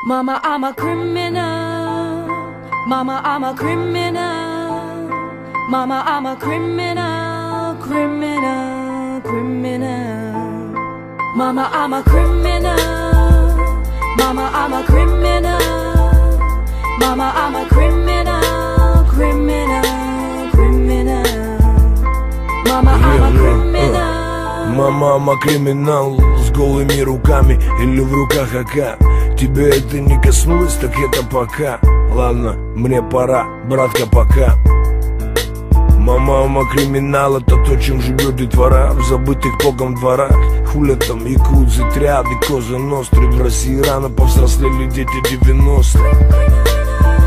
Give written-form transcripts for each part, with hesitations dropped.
Mama, I'm a criminal. Mama, I'm a criminal. Mama, I'm a criminal, criminal, criminal. Mama, I'm a criminal. Mama, I'm a criminal. Mama, I'm a criminal, criminal, criminal. Mama, I'm a criminal. Мама, I'm a криминал с голыми руками или в руках АК. Тебя это не коснулось, так это пока. Ладно, мне пора, братка, пока. Мама, I'm a криминал, это то, чем живет детвора в забытых богом дворах. Хулят там якудзы, триады, коза ностры. В России рано повзрослели дети 90-х.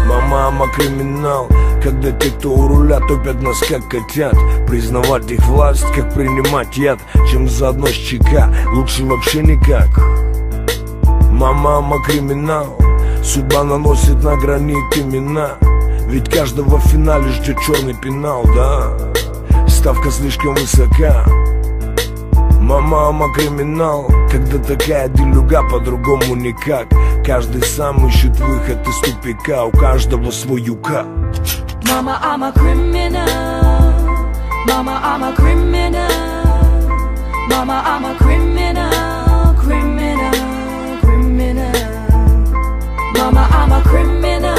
Мама, I'm a криминал, когда те, кто у руля, топят нас как котят. Признавать их власть, как принимать яд, чем заодно с ЧК, лучше вообще никак. Мама, I'm a криминал, судьба наносит на гранит имена. Ведь каждого в финале ждет черный пенал, да? Ставка слишком высока. Мама, I'm a криминал, когда такая делюга, по-другому никак. Каждый сам ищет выход из тупика, у каждого свой юка. Mama, I'm a criminal. Mama, I'm a criminal. Mama, I'm a criminal, criminal, criminal. Mama, I'm a criminal.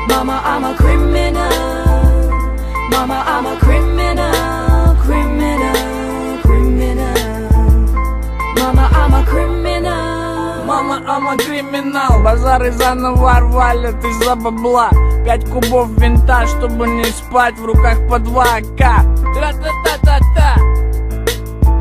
Mama, I'm a criminal. Mama, I'm a criminal, criminal, criminal. Mama, I'm a criminal. Мама, I'm a криминал. Базары заново валят из-за бабла. 5 кубов винта, чтобы не спать, в руках по 2 АК. Тра-та-та-та-та.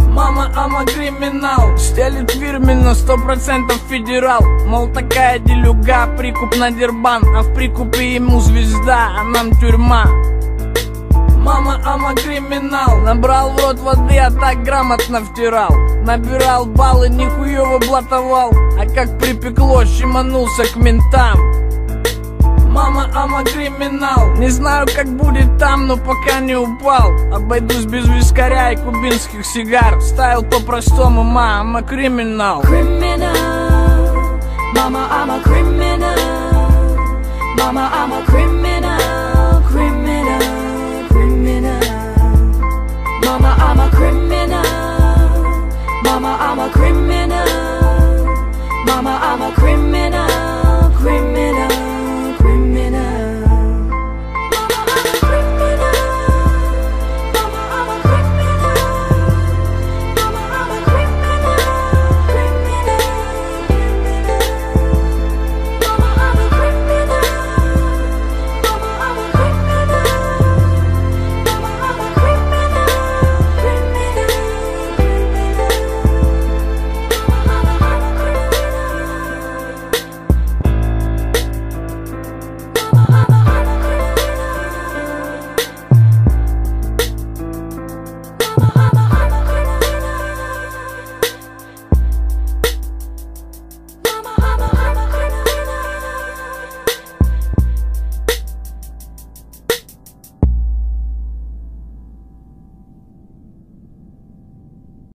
Мама, I'm a криминал. Стелит фирменно, 100% федерал. Мол, такая делюга, прикуп на дербан. А в прикупе ему звезда, а нам тюрьма. Мама, I'm a криминал. Набрал в рот воды, а так грамотно втирал. Набирал баллы, нихуёво блатовал. А как припекло, щеманулся к ментам. Мама, I'm a криминал. Не знаю, как будет там, но пока не упал. Обойдусь без вискаря и кубинских сигар. Ставил по-простому, ма, I'm a криминал. Criminal. Mama, I'm a criminal. Mama, I'm a criminal, criminal, criminal. Mama, I'm a criminal. Mama, I'm a criminal.